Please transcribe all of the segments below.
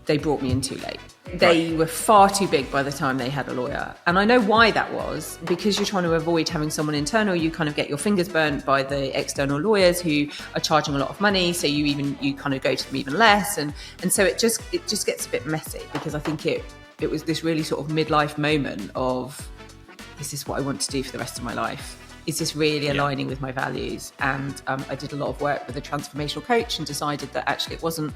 they brought me in too late. They were far too big by the time they had a lawyer. And I know why that was, because you're trying to avoid having someone internal. You kind of get your fingers burnt by the external lawyers who are charging a lot of money. So you kind of go to them even less. And so it just gets a bit messy, because I think it was this really sort of midlife moment of, is this what I want to do for the rest of my life? Is this really aligning with my values? And I did a lot of work with a transformational coach and decided that actually it wasn't.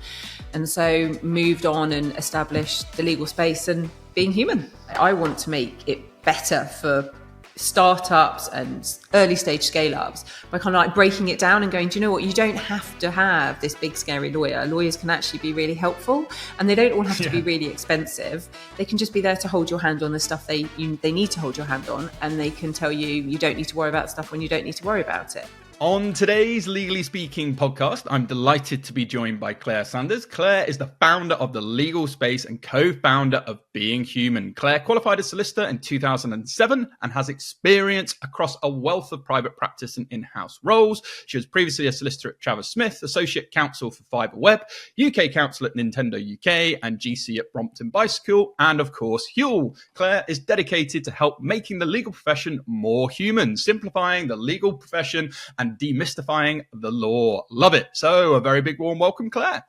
And so moved on and established the legal space and being human. I want to make it better for startups and early stage scale ups by kind of like breaking it down and going, do you know what? You don't have to have this big scary lawyer. Lawyers can actually be really helpful, and they don't all have to be really expensive. They can just be there to hold your hand on the stuff they need to hold your hand on, and they can tell you don't need to worry about stuff when you don't need to worry about it. On today's Legally Speaking podcast, I'm delighted to be joined by Claire Sanders. Claire is the founder of The Legal Space and co-founder of Being Human. Claire qualified as solicitor in 2007 and has experience across a wealth of private practice and in-house roles. She was previously a solicitor at Travers Smith, associate counsel for Fiverr Web, UK counsel at Nintendo UK, and GC at Brompton Bicycle, and of course, Huel. Claire is dedicated to help making the legal profession more human, simplifying the legal profession and demystifying the law. Love it. So a very big warm welcome, Claire.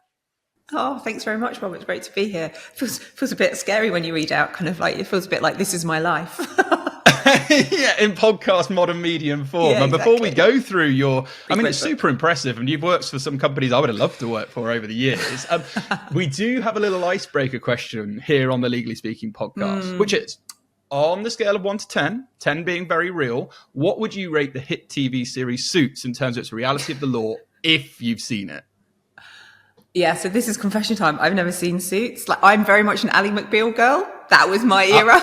Oh, thanks very much, Rob. It's great to be here. Feels a bit scary when you read out, kind of like, it feels a bit like this is my life. Yeah, in podcast modern medium form. Yeah, and before we go through it's super impressive, and you've worked for some companies I would have loved to work for over the years. We do have a little icebreaker question here on the Legally Speaking podcast, which is, on the scale of 1 to 10, 10 being very real, what would you rate the hit TV series Suits in terms of its reality of the law, if you've seen it? Yeah, so this is confession time. I've never seen Suits. Like, I'm very much an Ally McBeal girl. That was my era.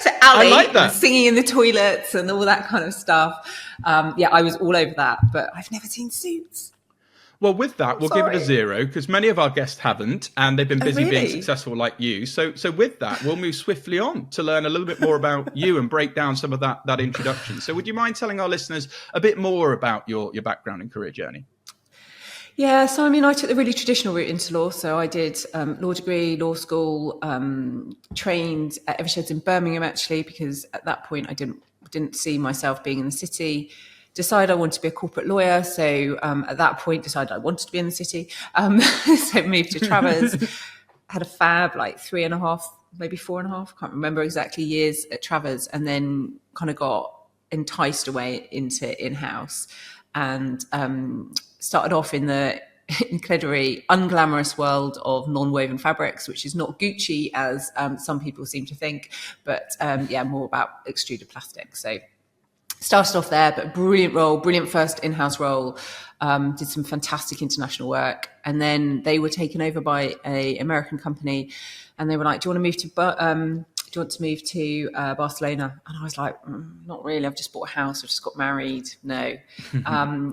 So Ally, I like that. Singing in the toilets and all that kind of stuff. I was all over that, but I've never seen Suits. Well, with that, we'll give it a 0, because many of our guests haven't, and they've been busy being successful like you. So with that, we'll move swiftly on to learn a little bit more about you and break down some of that introduction. So would you mind telling our listeners a bit more about your background and career journey? Yeah, so I took the really traditional route into law. So I did law degree, law school, trained at Eversheds in Birmingham, actually, because at that point I didn't see myself being in the city. Decided I wanted to be a corporate lawyer. So at that point, decided I wanted to be in the city. So moved to Travers, had a fab, like 3.5, maybe 4.5, can't remember exactly, years at Travers, and then kind of got enticed away into in-house and started off in the incredibly unglamorous world of non-woven fabrics, which is not Gucci as some people seem to think, but more about extruded plastic. So started off there, but brilliant first in-house role. Did some fantastic international work, and then they were taken over by an American company, and they were like, "Do you want to move to Barcelona?" And I was like, "Not really. I've just bought a house. I've just got married. No."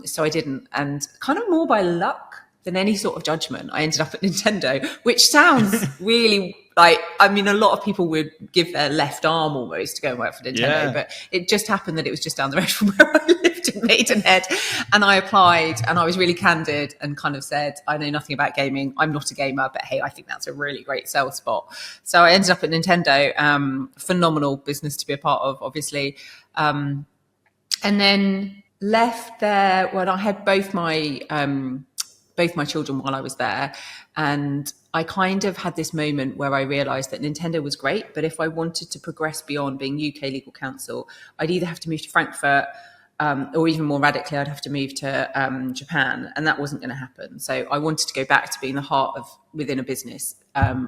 So I didn't, and kind of more by luck than any sort of judgment, I ended up at Nintendo, which sounds really like, a lot of people would give their left arm almost to go and work for Nintendo, but it just happened that it was just down the road from where I lived in Maidenhead. And I applied, and I was really candid and kind of said, I know nothing about gaming. I'm not a gamer, but hey, I think that's a really great sales spot. So I ended up at Nintendo, phenomenal business to be a part of, obviously. And then left there when I had both my children while I was there. And I kind of had this moment where I realized that Nintendo was great, but if I wanted to progress beyond being UK legal counsel, I'd either have to move to Frankfurt, or even more radically, I'd have to move to Japan, and that wasn't going to happen. So I wanted to go back to being the heart of within a business,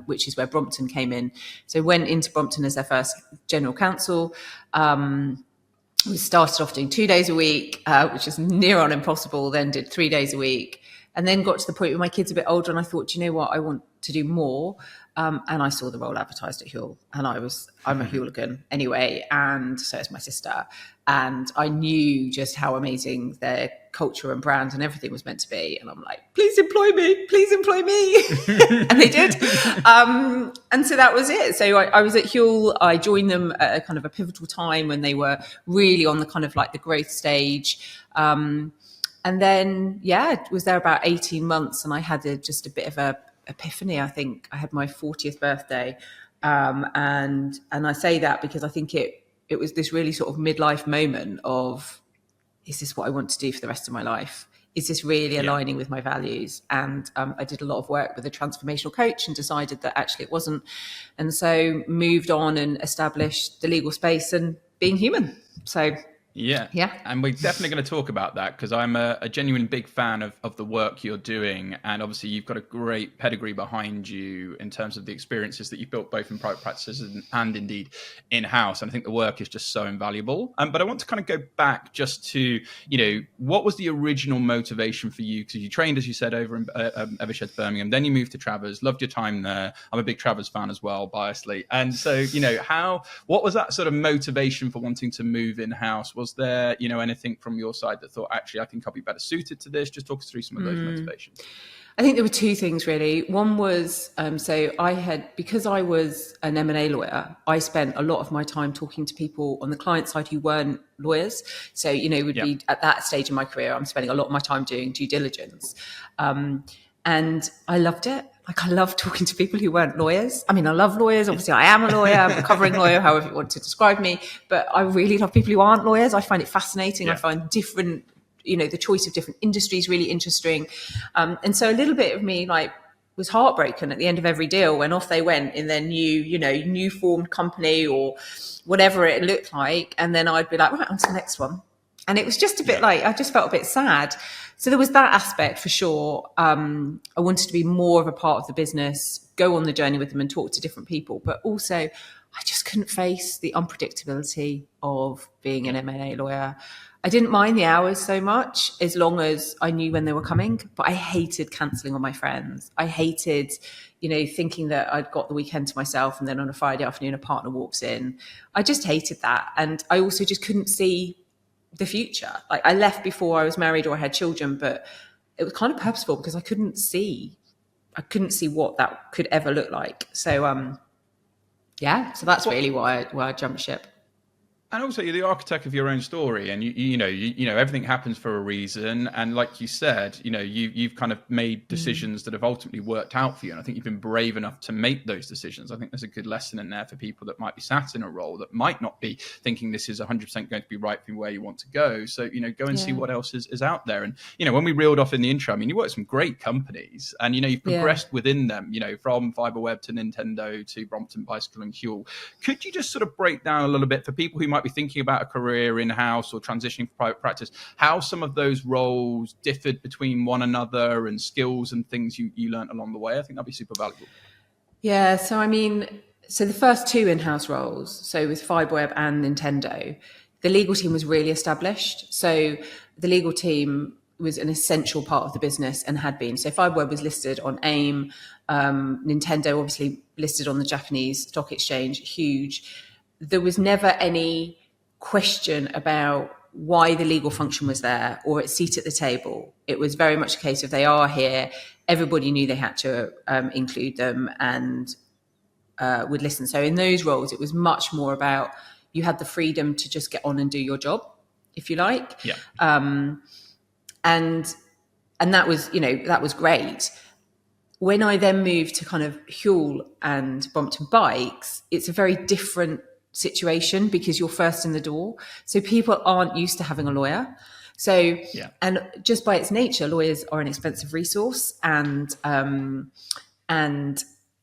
which is where Brompton came in. So went into Brompton as their first general counsel. We started off doing 2 days a week, which is near on impossible, then did 3 days a week. And then got to the point where my kids are a bit older, and I thought, you know what, I want to do more. And I saw the role advertised at Huel, and I'm a hooligan anyway, and so is my sister. And I knew just how amazing their culture and brand and everything was meant to be. And I'm like, please employ me. And they did. And so that was it. So I was at Huel. I joined them at a kind of a pivotal time when they were really on the kind of like the growth stage. And then, was there about 18 months, and I had just a bit of a epiphany. I think I had my 40th birthday. And I say that because I think it was this really sort of midlife moment of, is this what I want to do for the rest of my life? Is this really aligning with my values? And I did a lot of work with a transformational coach and decided that actually it wasn't. And so moved on and established the legal space and being human. So yeah. And we're definitely going to talk about that, because I'm a genuine big fan of the work you're doing. And obviously you've got a great pedigree behind you in terms of the experiences that you've built both in private practices and indeed in-house. And I think the work is just so invaluable. But I want to kind of go back just to, what was the original motivation for you? Because you trained, as you said, over in Eversheds, Birmingham. Then you moved to Travers, loved your time there. I'm a big Travers fan as well, biasly. And so, what was that sort of motivation for wanting to move in-house? Was there, anything from your side that thought, actually, I think I'll be better suited to this? Just talk us through some of those motivations. I think there were two things really. One was, because I was an M&A lawyer, I spent a lot of my time talking to people on the client side who weren't lawyers. So, be at that stage in my career, I'm spending a lot of my time doing due diligence. And I loved it. Like, I love talking to people who weren't lawyers. I mean, I love lawyers. Obviously, I am a lawyer. I'm a recovering lawyer, however you want to describe me. But I really love people who aren't lawyers. I find it fascinating. I find different, the choice of different industries really interesting. And so a little bit of me, was heartbroken at the end of every deal when off they went in their new formed company or whatever it looked like. And then I'd be like, right, on to the next one. And it was just a bit I just felt a bit sad. So there was that aspect for sure. I wanted to be more of a part of the business, go on the journey with them and talk to different people. But also, I just couldn't face the unpredictability of being an M&A lawyer. I didn't mind the hours so much as long as I knew when they were coming. But I hated cancelling on my friends. I hated, thinking that I'd got the weekend to myself and then on a Friday afternoon a partner walks in. I just hated that. And I also just couldn't see the future. Like, I left before I was married or I had children, but it was kind of purposeful because I couldn't see what that could ever look like. So so that's really why I jumped ship. And also, you're the architect of your own story, and you know everything happens for a reason. And like you said, you've kind of made decisions that have ultimately worked out for you. And I think you've been brave enough to make those decisions. I think there's a good lesson in there for people that might be sat in a role that might not be thinking this is 100% going to be right for where you want to go. So go and see what else is out there. And when we reeled off in the intro, I mean, you worked at some great companies, and you've progressed within them. From Fiberweb to Nintendo to Brompton Bicycle and Huel. Could you just sort of break down a little bit for people who might be thinking about a career in-house or transitioning for private practice, how some of those roles differed between one another and skills and things you learned along the way? I think that'd be super valuable. Yeah, so the first two in-house roles, so with Fiberweb and Nintendo, the legal team was really established. So the legal team was an essential part of the business and had been. So Fiberweb was listed on AIM, Nintendo obviously listed on the Japanese stock exchange, huge. There was never any question about why the legal function was there or its seat at the table. It was very much a case of they are here. Everybody knew they had to include them and would listen. So in those roles, it was much more about you had the freedom to just get on and do your job, if you like. Yeah. And that was, that was great. When I then moved to kind of Huel and Brompton Bikes, it's a very different situation because you're first in the door. So people aren't used to having a lawyer. So, and just by its nature, lawyers are an expensive resource, and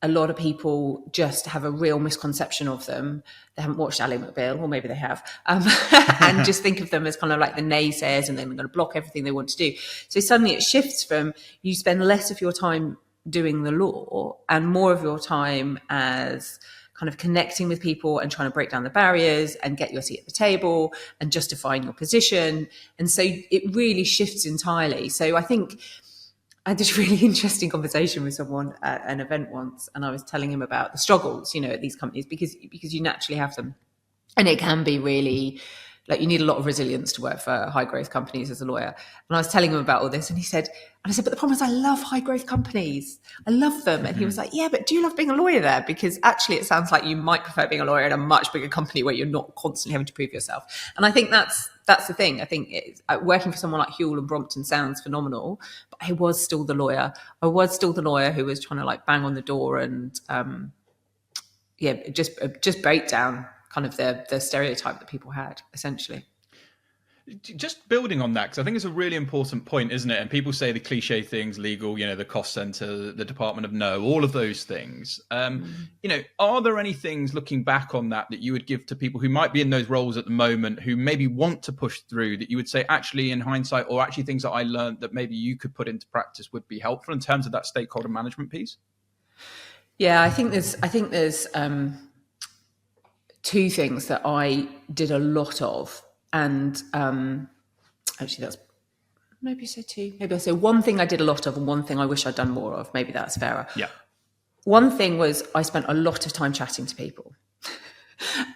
a lot of people just have a real misconception of them. They haven't watched Ally McBeal, or maybe they have, and just think of them as kind of like the naysayers, and then they're going to block everything they want to do. So suddenly it shifts from you spend less of your time doing the law and more of your time as kind of connecting with people and trying to break down the barriers and get your seat at the table and justifying your position. And so it really shifts entirely. So I think I had this really interesting conversation with someone at an event once, and I was telling him about the struggles, at these companies, because you naturally have them. And it can be really, like, you need a lot of resilience to work for high growth companies as a lawyer. And I was telling him about all this, and I said, but the problem is I love high growth companies. I love them. And he was like, yeah, but do you love being a lawyer there? Because actually it sounds like you might prefer being a lawyer in a much bigger company where you're not constantly having to prove yourself. And I think that's that's the thing. I think working for someone like Huel and Brompton sounds phenomenal, but I was still the lawyer. I was still the lawyer who was trying to like bang on the door and just break down kind of the stereotype that people had, essentially. Just building on that, because I think it's a really important point, isn't it? And people say the cliche things, legal, the cost center, the Department of No, all of those things. Are there any things looking back on that you would give to people who might be in those roles at the moment, who maybe want to push through, that you would say actually in hindsight, or actually things that I learned that maybe you could put into practice would be helpful in terms of that stakeholder management piece? Yeah, I think there's two things that I did a lot of. And actually, that's maybe say two. Maybe I say one thing I did a lot of and one thing I wish I'd done more of. Maybe that's fairer. Yeah. One thing was I spent a lot of time chatting to people.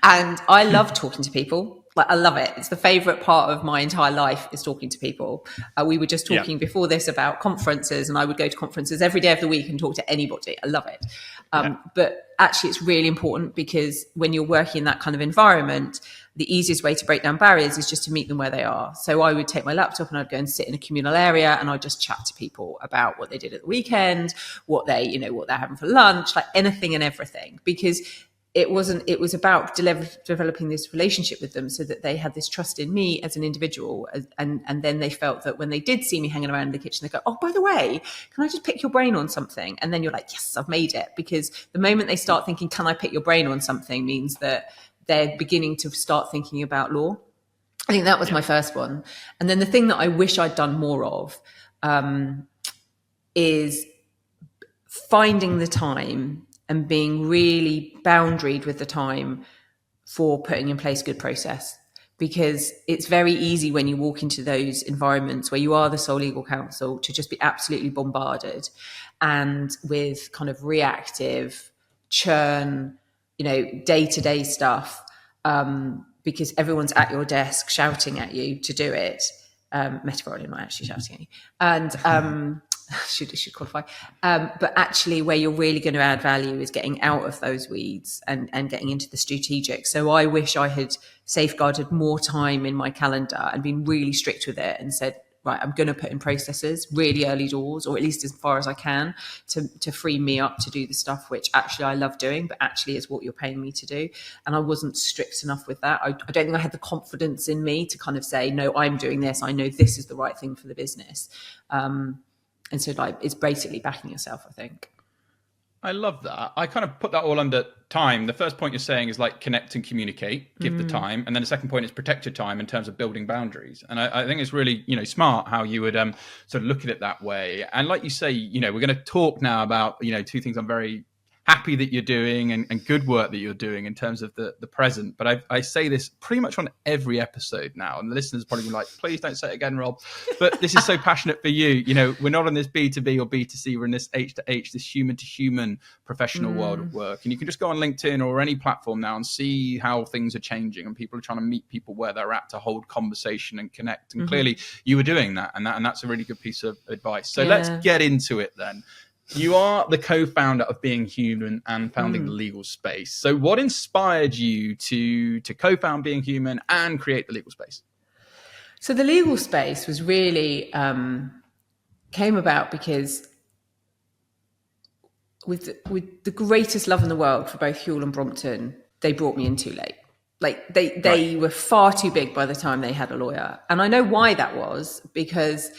And I love talking to people. Like, I love it. It's the favorite part of my entire life is talking to people. We were just talking before this about conferences, and I would go to conferences every day of the week and talk to anybody. I love it. But actually, it's really important because when you're working in that kind of environment, the easiest way to break down barriers is just to meet them where they are. So I would take my laptop and I'd go and sit in a communal area and I'd just chat to people about what they did at the weekend, what they're having for lunch, like anything and everything, because it was about developing this relationship with them so that they had this trust in me as an individual. And then they felt that when they did see me hanging around in the kitchen, they go, oh, by the way, can I just pick your brain on something? And then you're like, yes, I've made it. Because the moment they start thinking, can I pick your brain on something, means that they're beginning to start thinking about law. I think that was my first one. And then the thing that I wish I'd done more of is finding the time and being really boundaried with the time for putting in place good process. Because it's very easy when you walk into those environments where you are the sole legal counsel to just be absolutely bombarded and with kind of reactive churn, day-to-day stuff, because everyone's at your desk shouting at you to do it, metaphorically, not actually shouting at you. And should qualify. But actually where you're really going to add value is getting out of those weeds and getting into the strategic. So I wish I had safeguarded more time in my calendar and been really strict with it and said, right, I'm going to put in processes really early doors, or at least as far as I can, to free me up to do the stuff which actually I love doing, but actually is what you're paying me to do. And I wasn't strict enough with that. I don't think I had the confidence in me to kind of say, no, I'm doing this. I know this is the right thing for the business. And so it's basically backing yourself, I think. I love that. I kind of put that all under time. The first point you're saying is like connect and communicate, give the time. And then the second point is protect your time in terms of building boundaries. And I think it's really, smart how you would sort of look at it that way. And like you say, we're going to talk now about, two things I'm very happy that you're doing and good work that you're doing in terms of the present. But I say this pretty much on every episode now, and the listeners probably be like, please don't say it again, Rob. But this is so passionate for you. We're not on this B2B or B2C. We're in this H to H, this human to human professional world of work. And you can just go on LinkedIn or any platform now and see how things are changing, and people are trying to meet people where they're at to hold conversation and connect. And clearly you were doing that, and that's a really good piece of advice. So let's get into it then. You are the co-founder of Being Human and founding the legal space. So what inspired you to co-found Being Human and create the legal space? So the legal space was really came about because with the greatest love in the world for both Huel and Brompton, they brought me in too late. Like they were far too big by the time they had a lawyer. And I know why that was, because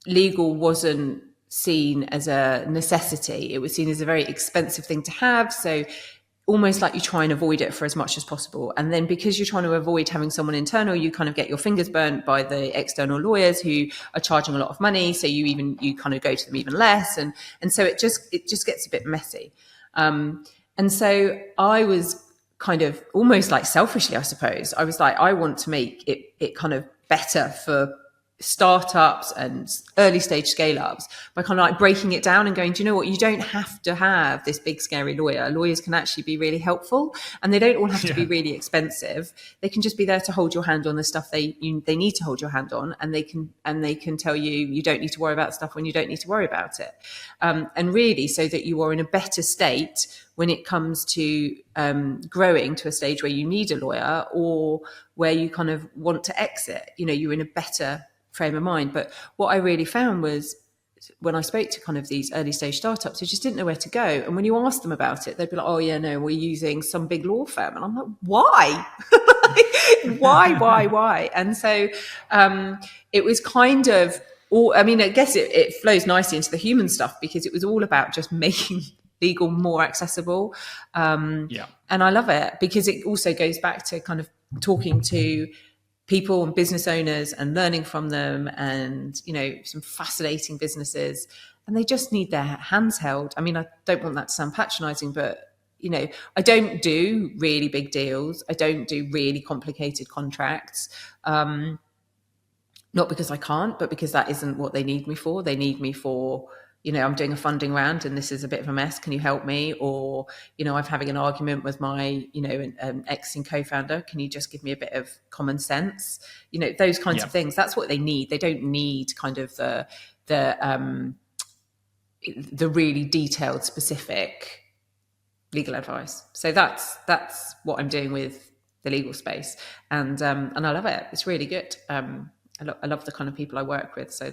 legal wasn't seen as a necessity. It was seen as a very expensive thing to have. So almost like you try and avoid it for as much as possible. And then because you're trying to avoid having someone internal, you kind of get your fingers burnt by the external lawyers who are charging a lot of money. So you kind of go to them even less. And so it just gets a bit messy. And so I was kind of almost like selfishly, I suppose. I was like, I want to make it kind of better for startups and early stage scale ups by kind of like breaking it down and going, do you know what, you don't have to have this big scary lawyer. Lawyers can actually be really helpful, and they don't all have to be really expensive. They can just be there to hold your hand on the stuff they need to hold your hand on, and they can tell you don't need to worry about stuff when you don't need to worry about it, and really so that you are in a better state when it comes to growing to a stage where you need a lawyer, or where you kind of want to exit. You're in a better frame of mind. But what I really found was, when I spoke to kind of these early stage startups, they just didn't know where to go. And when you asked them about it, they'd be like, oh yeah, no, we're using some big law firm. And I'm like, why? why? And so it was kind of I guess it flows nicely into the human stuff, because it was all about just making legal more accessible. And I love it, because it also goes back to kind of talking to people and business owners and learning from them, and some fascinating businesses, and they just need their hands held. I don't want that to sound patronizing, but I don't do really big deals. I don't do really complicated contracts, not because I can't, but because that isn't what they need me for. They need me for, I'm doing a funding round and this is a bit of a mess. Can you help me? Or, I'm having an argument with my, ex and co-founder. Can you just give me a bit of common sense? Those kinds of things. That's what they need. They don't need kind of the really detailed, specific legal advice. So that's what I'm doing with the legal space, and I love it. It's really good. I love the kind of people I work with. So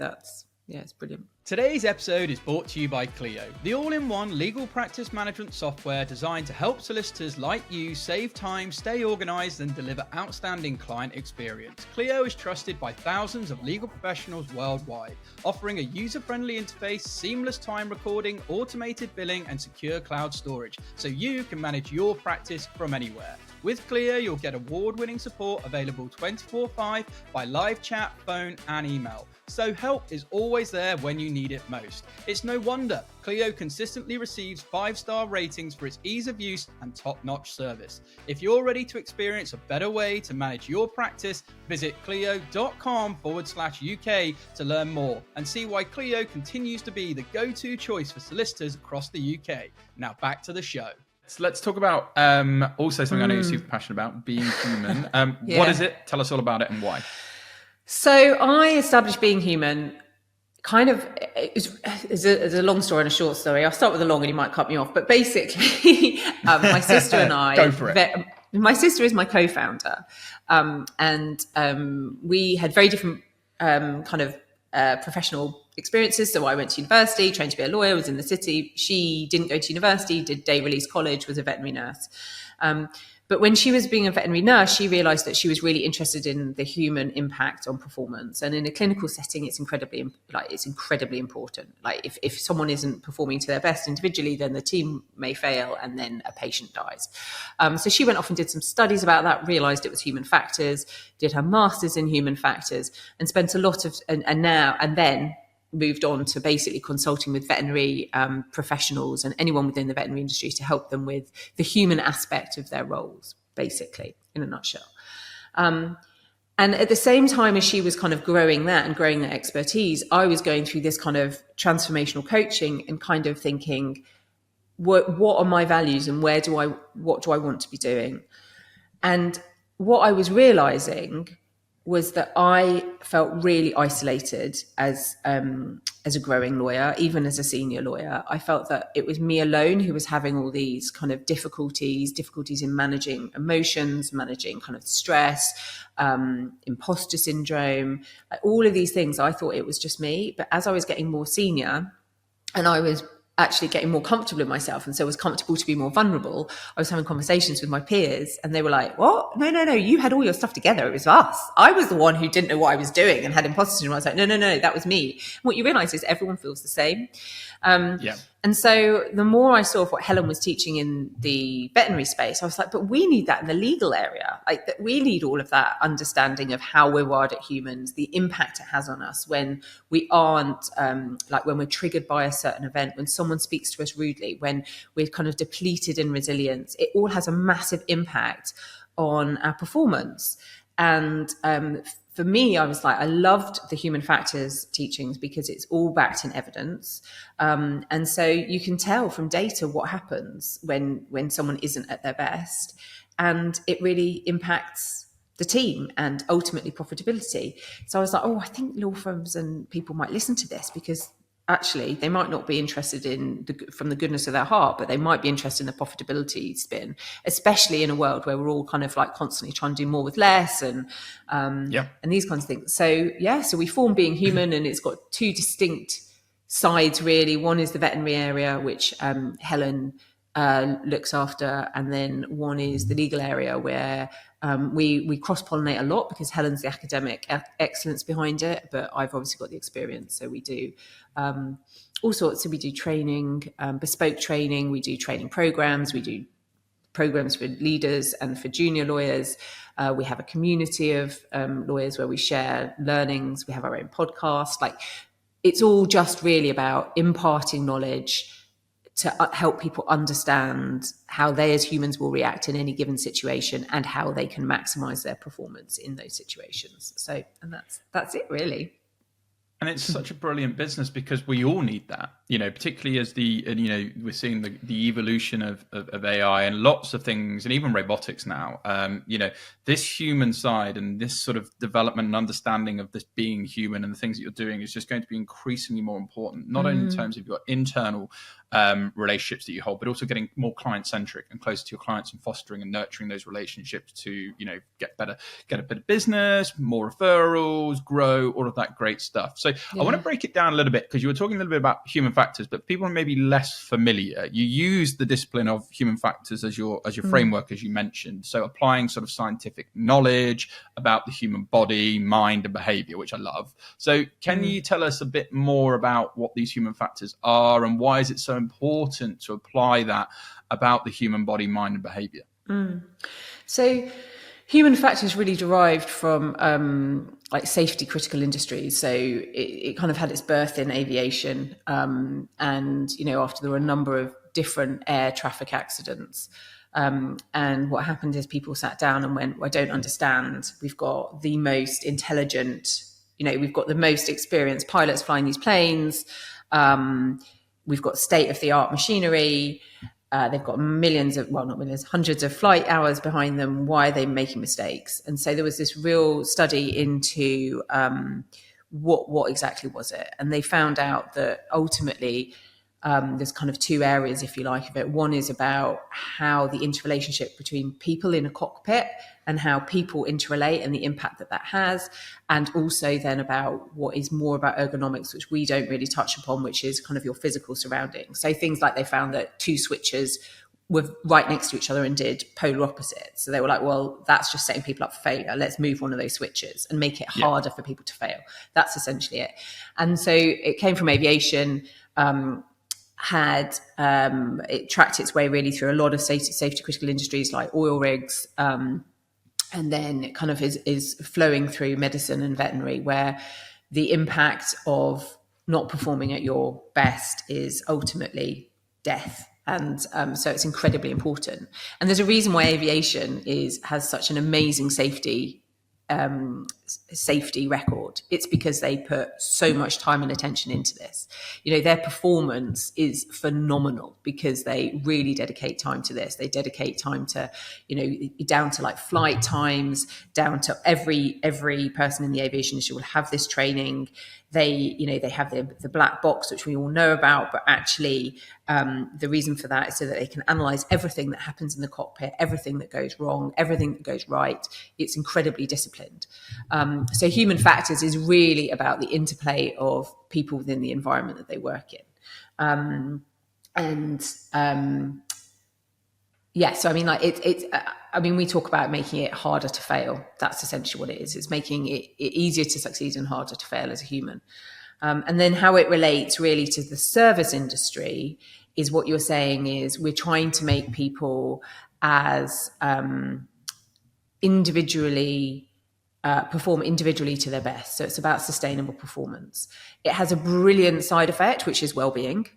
it's brilliant. Today's episode is brought to you by Clio, the all-in-one legal practice management software designed to help solicitors like you save time, stay organized, and deliver outstanding client experience. Clio is trusted by thousands of legal professionals worldwide, offering a user-friendly interface, seamless time recording, automated billing, and secure cloud storage, so you can manage your practice from anywhere. With Clio, you'll get award-winning support available 24/5 by live chat, phone, and email. So help is always there when you need it most. It's no wonder Clio consistently receives 5-star ratings for its ease of use and top-notch service. If you're ready to experience a better way to manage your practice, visit clio.com/UK to learn more and see why Clio continues to be the go-to choice for solicitors across the UK. Now back to the show. So let's talk about also something I know you're super passionate about, being human. What is it? Tell us all about it and why. So I established Being Human kind of, it's a long story and a short story. I'll start with the long and you might cut me off. But basically, my sister and I... Go for it. My sister is my co-founder. And we had very different kind of professional experiences. So I went to university, trained to be a lawyer, was in the city. She didn't go to university, did day release college, was a veterinary nurse. But when she was being a veterinary nurse, she realized that she was really interested in the human impact on performance. And in a clinical setting, it's incredibly important. Like if someone isn't performing to their best individually, then the team may fail and then a patient dies. So she went off and did some studies about that, realized it was human factors, did her master's in human factors, and spent a lot of, and then moved on to basically consulting with veterinary professionals and anyone within the veterinary industry to help them with the human aspect of their roles, basically, in a nutshell. And at the same time as she was kind of growing that and growing that expertise, I was going through this kind of transformational coaching and kind of thinking, what are my values and what do I want to be doing? And what I was realizing was that I felt really isolated as a growing lawyer, even as a senior lawyer. I felt that it was me alone who was having all these kind of difficulties in managing emotions, managing kind of stress, imposter syndrome, all of these things. I thought it was just me. But as I was getting more senior and I was actually getting more comfortable in myself, and so it was comfortable to be more vulnerable, I was having conversations with my peers and they were like, what? No, you had all your stuff together. It was us. I was the one who didn't know what I was doing and had imposter syndrome. I was like, no, that was me. And what you realize is everyone feels the same. And so the more I saw of what Helen was teaching in the veterinary space, I was like, but we need that in the legal area. Like that we need all of that understanding of how we're wired at humans, the impact it has on us when we aren't, like when we're triggered by a certain event, when someone speaks to us rudely, when we're kind of depleted in resilience. It all has a massive impact on our performance. And for me, I was like, I loved the human factors teachings because it's all backed in evidence. And so you can tell from data what happens when someone isn't at their best. And it really impacts the team and ultimately profitability. So I was like, oh, I think law firms and people might listen to this, because actually they might not be interested in from the goodness of their heart, but they might be interested in the profitability spin, especially in a world where we're all kind of like constantly trying to do more with less and these kinds of things. So so we formed Being Human, and it's got two distinct sides really. One is the veterinary area, which Helen looks after, and then one is the legal area, where we cross-pollinate a lot because Helen's the academic excellence behind it, but I've obviously got the experience. So we do all sorts. So we do training, bespoke training. We do training programs. We do programs for leaders and for junior lawyers. We have a community of lawyers where we share learnings. We have our own podcast. Like, it's all just really about imparting knowledge to help people understand how they as humans will react in any given situation and how they can maximize their performance in those situations. So, and that's it really. And it's such a brilliant business because we all need that, particularly as we're seeing the evolution of AI and lots of things, and even robotics now. This human side and this sort of development and understanding of this being human and the things that you're doing is just going to be increasingly more important, not only in terms of your internal relationships that you hold, but also getting more client-centric and closer to your clients and fostering and nurturing those relationships to, get a better business, more referrals, grow, all of that great stuff. So I want to break it down a little bit, because you were talking a little bit about human factors, but people are maybe less familiar. You use the discipline of human factors as your framework, as you mentioned. So applying sort of scientific knowledge about the human body, mind, and behavior, which I love. So can you tell us a bit more about what these human factors are, and why is it so important to apply that about the human body, mind, and behavior? So human factors really derived from like safety critical industries. So it kind of had its birth in aviation. And, after there were a number of different air traffic accidents. And what happened is people sat down and went, well, I don't understand. We've got the most intelligent, we've got the most experienced pilots flying these planes. We've got state-of-the-art machinery. They've got hundreds of flight hours behind them. Why are they making mistakes? And so there was this real study into what exactly was it. And they found out that ultimately there's kind of two areas, if you like, of it. One is about how the interrelationship between people in a cockpit and how people interrelate and the impact that has. And also then about what is more about ergonomics, which we don't really touch upon, which is kind of your physical surroundings. So things like they found that two switches were right next to each other and did polar opposites. So they were like, well, that's just setting people up for failure. Let's move one of those switches and make it harder for people to fail. That's essentially it. And so it came from aviation, it tracked its way really through a lot of safety critical industries like oil rigs, and then it kind of is flowing through medicine and veterinary, where the impact of not performing at your best is ultimately death. And so it's incredibly important. And there's a reason why aviation has such an amazing safety record. It's because they put so much time and attention into this. Their performance is phenomenal because they really dedicate time to this. They dedicate time to, down to like flight times, down to every person in the aviation industry will have this training. They have the black box, which we all know about, but actually the reason for that is so that they can analyze everything that happens in the cockpit, everything that goes wrong, everything that goes right. It's incredibly disciplined. So human factors is really about the interplay of people within the environment that they work in. So I mean, like we talk about making it harder to fail. That's essentially what it is. It's making it easier to succeed and harder to fail as a human. And then how it relates really to the service industry is what you're saying is we're trying to make people as perform individually to their best. So it's about sustainable performance. It has a brilliant side effect, which is well-being.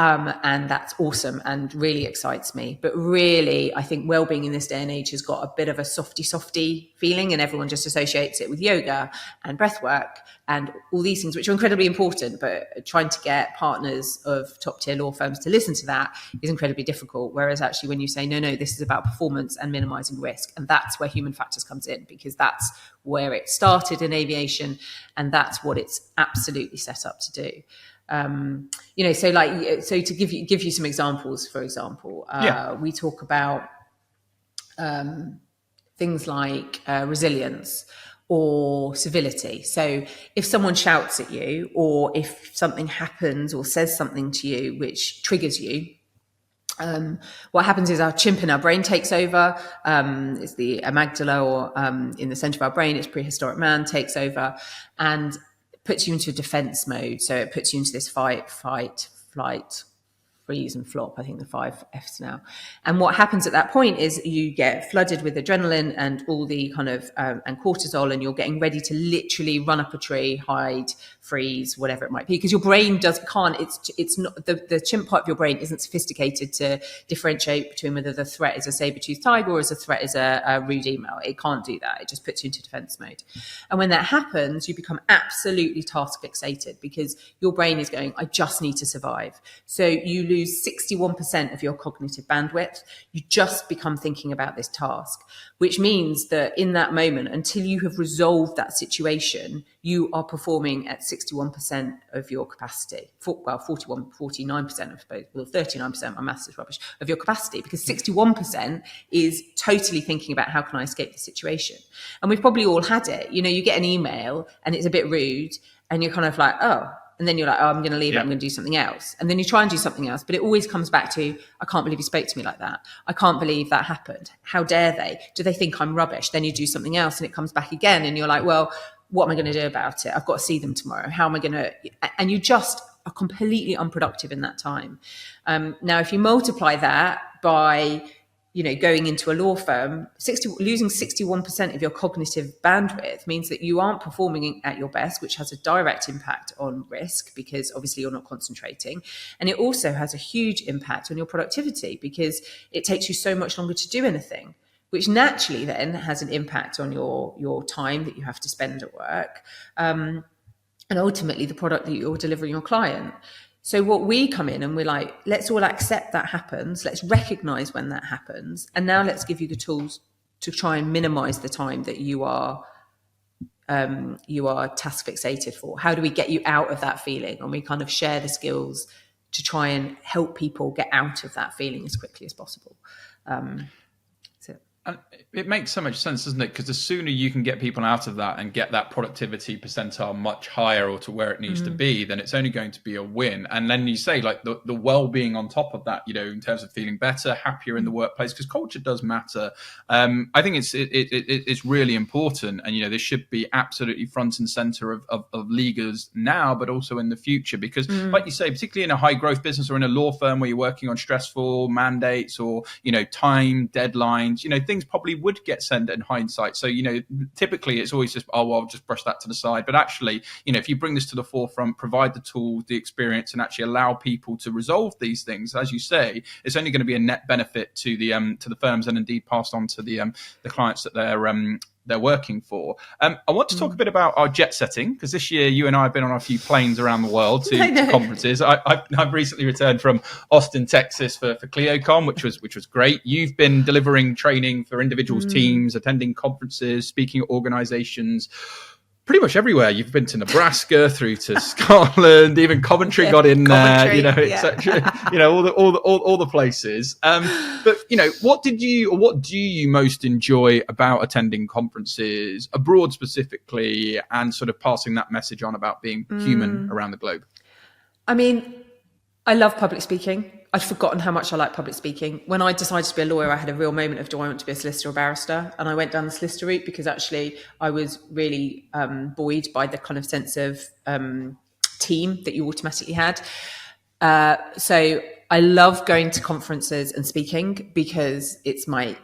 And that's awesome and really excites me. But really, I think well-being in this day and age has got a bit of a softy feeling, and everyone just associates it with yoga and breath work and all these things, which are incredibly important. But trying to get partners of top-tier law firms to listen to that is incredibly difficult. Whereas actually when you say, no, this is about performance and minimizing risk, and that's where human factors comes in, because that's where it started in aviation, and that's what it's absolutely set up to do. So to give you some examples, for example, we talk about things like resilience or civility. So if someone shouts at you, or if something happens or says something to you which triggers you, what happens is our chimp in our brain takes over. It's the amygdala, or in the center of our brain, it's prehistoric man, takes over and puts you into a defense mode. So it puts you into this fight, flight, freeze and flop, I think the 5 Fs now. And what happens at that point is you get flooded with adrenaline and all the kind of and cortisol, and you're getting ready to literally run up a tree, hide, freeze, whatever it might be, because your brain it's not the chimp part of your brain isn't sophisticated to differentiate between whether the threat is a saber-toothed tiger or as a threat is a rude email. It can't do that. It just puts you into defense mode. And when that happens, you become absolutely task fixated, because your brain is going, I just need to survive. So you lose 61% of your cognitive bandwidth. You just become thinking about this task, which means that in that moment, until you have resolved that situation, you are performing at 61% of your capacity. 49%, I suppose. Well, 39%, my maths is rubbish, of your capacity, because 61% is totally thinking about how can I escape the situation. And we've probably all had it. You know, you get an email and it's a bit rude and you're kind of like, oh, and then you're like, oh, I'm going to leave it. I'm going to do something else. And then you try and do something else. But it always comes back to, I can't believe you spoke to me like that. I can't believe that happened. How dare they? Do they think I'm rubbish? Then you do something else and it comes back again. And you're like, well, what am I going to do about it? I've got to see them tomorrow. How am I going to? And you just are completely unproductive in that time. Now, if you multiply that by going into a law firm, losing 61% of your cognitive bandwidth means that you aren't performing at your best, which has a direct impact on risk, because obviously you're not concentrating. And it also has a huge impact on your productivity, because it takes you so much longer to do anything, which naturally then has an impact on your time that you have to spend at work, and ultimately the product that you're delivering your client. So what we come in and we're like, let's all accept that happens. Let's recognize when that happens. And now let's give you the tools to try and minimize the time that you are task fixated for. How do we get you out of that feeling? And we kind of share the skills to try and help people get out of that feeling as quickly as possible. And it makes so much sense, doesn't it? Because the sooner you can get people out of that and get that productivity percentile much higher or to where it needs to be, then it's only going to be a win. And then you say like the well-being on top of that, in terms of feeling better, happier in the workplace, because culture does matter. I think it's really important. And, this should be absolutely front and center of leaguers now, but also in the future, because like you say, particularly in a high growth business or in a law firm where you're working on stressful mandates or, time deadlines, things probably would get sent in hindsight. So, typically it's always just, oh, well, I'll just brush that to the side. But actually, if you bring this to the forefront, provide the tools, the experience, and actually allow people to resolve these things, as you say, it's only going to be a net benefit to the firms, and indeed passed on to the clients that they're working for. I want to talk a bit about our jet setting, because this year you and I have been on a few planes around the world to conferences. I've recently returned from Austin, Texas for CleoCon, which was great. You've been delivering training for individuals, teams, attending conferences, speaking at organizations, pretty much everywhere. You've been to Nebraska, through to Scotland, even Coventry got in there, etc. All the places. But what do you most enjoy about attending conferences abroad specifically, and sort of passing that message on about being human around the globe? I mean, I love public speaking. I'd forgotten how much I like public speaking. When I decided to be a lawyer, I had a real moment of, do I want to be a solicitor or barrister? And I went down the solicitor route because actually I was really buoyed by the kind of sense of team that you automatically had. So I love going to conferences and speaking because it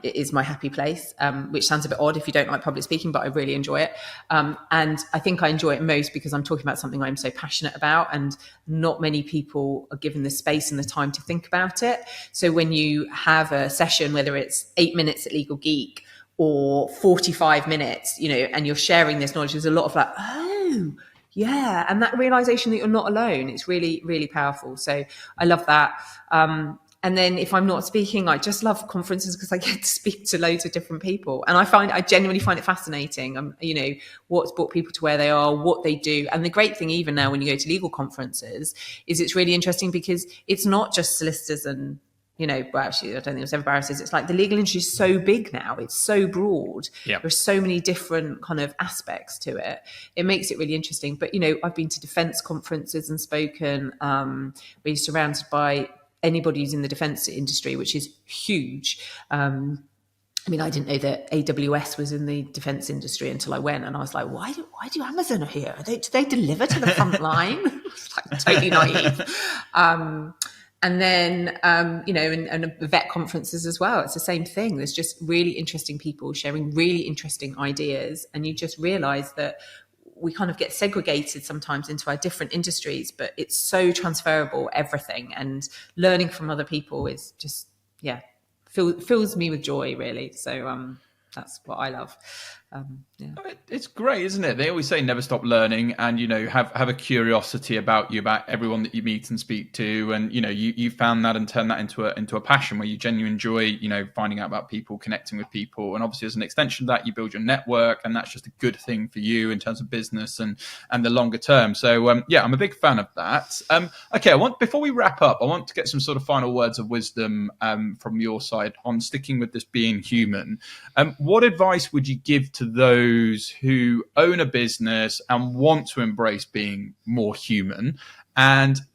is my happy place, which sounds a bit odd if you don't like public speaking, but I really enjoy it. And I think I enjoy it most because I'm talking about something I'm so passionate about, and not many people are given the space and the time to think about it. So when you have a session, whether it's 8 minutes at Legal Geek or 45 minutes, and you're sharing this knowledge, there's a lot of like, oh, yeah. And that realization that you're not alone, it's really, really powerful. So I love that. And then if I'm not speaking, I just love conferences because I get to speak to loads of different people. And I genuinely find it fascinating, what's brought people to where they are, what they do. And the great thing, even now when you go to legal conferences, is it's really interesting because it's not just solicitors and well, actually, I don't think it's ever barristers. It's like the legal industry is so big now. It's so broad. Yep. There's so many different kind of aspects to it. It makes it really interesting. But, I've been to defence conferences and spoken. We're surrounded by anybody who's in the defence industry, which is huge. I didn't know that AWS was in the defence industry until I went, and I was like, why do Amazon are here? Do they deliver to the front line? It's like totally naive. And then, and vet conferences as well. It's the same thing. There's just really interesting people sharing really interesting ideas. And you just realize that we kind of get segregated sometimes into our different industries, but it's so transferable, everything. And learning from other people is just, fills me with joy, really. So that's what I love. It's great, isn't it? They always say never stop learning, and have a curiosity about everyone that you meet and speak to, and you found that and turned that into a passion where you genuinely enjoy finding out about people, connecting with people, and obviously as an extension of that, you build your network, and that's just a good thing for you in terms of business and the longer term. So I'm a big fan of that. Okay, before we wrap up, I want to get some sort of final words of wisdom from your side on sticking with this being human. What advice would you give to those who own a business and want to embrace being more human,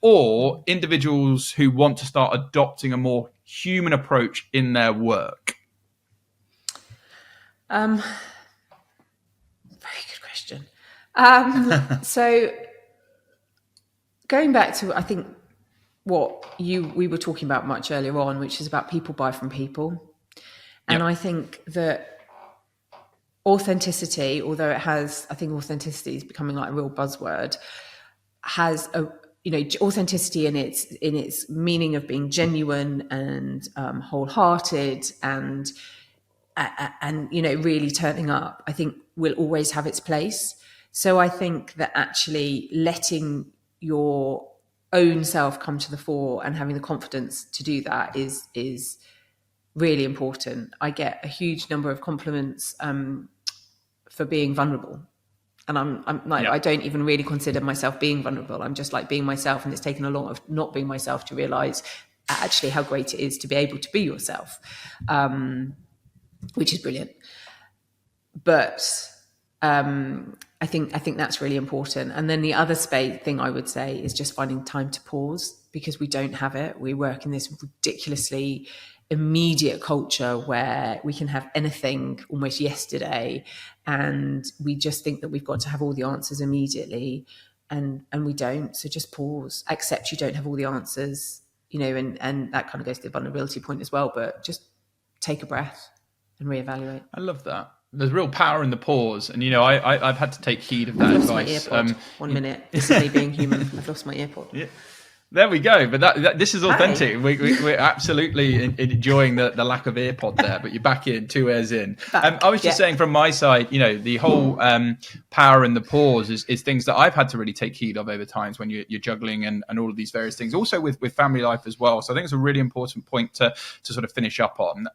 or individuals who want to start adopting a more human approach in their work? Very good question. So going back to, I think, what we were talking about much earlier on, which is about people buy from people. And I think that authenticity, although I think authenticity is becoming like a real buzzword, has authenticity in its meaning of being genuine and wholehearted and really turning up, I think will always have its place. So I think that actually letting your own self come to the fore and having the confidence to do that is really important. I get a huge number of compliments for being vulnerable, and I'm like, I don't even really consider myself being vulnerable. I'm just like being myself, and it's taken a lot of not being myself to realize actually how great it is to be able to be yourself, which is brilliant. But I think that's really important. And then the other thing I would say is just finding time to pause, because we don't have it. We work in this ridiculously immediate culture where we can have anything almost yesterday, and we just think that we've got to have all the answers immediately, and we don't. So just pause, accept you don't have all the answers, and that kind of goes to the vulnerability point as well, but just take a breath and reevaluate. I love that. There's real power in the pause, and I've had to take heed of that advice. My earpod. 1 minute. This is me being human. I've lost my earpod. Yeah. There we go. But this is authentic. We're absolutely enjoying the lack of earpod there, but you're back in, 2 airs in. I was just saying from my side, the whole power in the pause is things that I've had to really take heed of over times when you're juggling and all of these various things. Also with family life as well. So I think it's a really important point to sort of finish up on.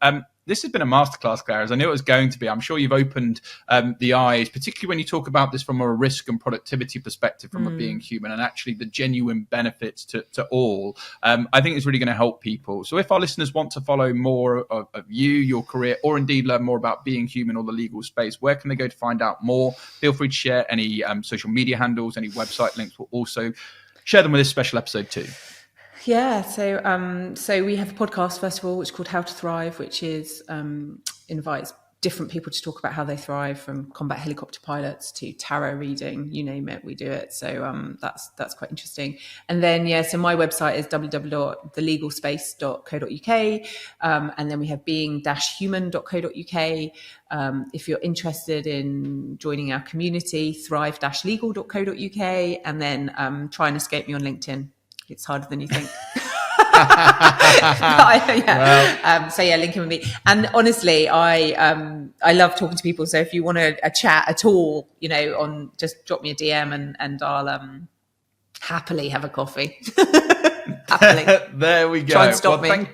This has been a masterclass, Claire, as I knew it was going to be. I'm sure you've opened the eyes, particularly when you talk about this from a risk and productivity perspective, from a being human, and actually the genuine benefits to all. I think it's really going to help people. So if our listeners want to follow more of you, your career, or indeed learn more about being human or the legal space, where can they go to find out more? Feel free to share any social media handles, any website links. We'll also share them with this special episode too. Yeah, so we have a podcast, first of all, which is called How to Thrive, which invites different people to talk about how they thrive, from combat helicopter pilots to tarot reading, you name it, we do it. So that's quite interesting. And then, so my website is www.thelegalspace.co.uk. And then we have being-human.co.uk. If you're interested in joining our community, thrive-legal.co.uk. And then try and escape me on LinkedIn. It's harder than you think. Linking with me. And honestly, I love talking to people. So if you want a chat at all, just drop me a DM and I'll happily have a coffee. Happily. There we go. Try and stop me.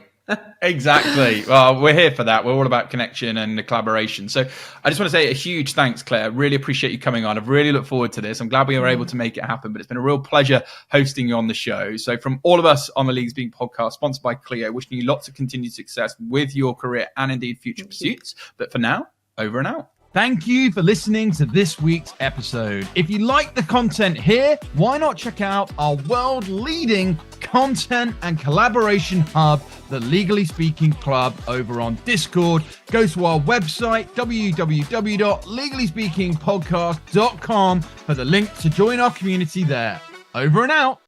Exactly. Well, we're here for that. We're all about connection and the collaboration. So I just want to say a huge thanks, Claire. Really appreciate you coming on. I've really looked forward to this. I'm glad we were able to make it happen, but it's been a real pleasure hosting you on the show. So from all of us on the Legal Speaking podcast, sponsored by Clio, wishing you lots of continued success with your career and indeed future pursuits. But for now, over and out. Thank you for listening to this week's episode. If you like the content here, why not check out our world-leading content and collaboration hub, the Legally Speaking Club, over on Discord. Go to our website, www.legallyspeakingpodcast.com, for the link to join our community there. Over and out.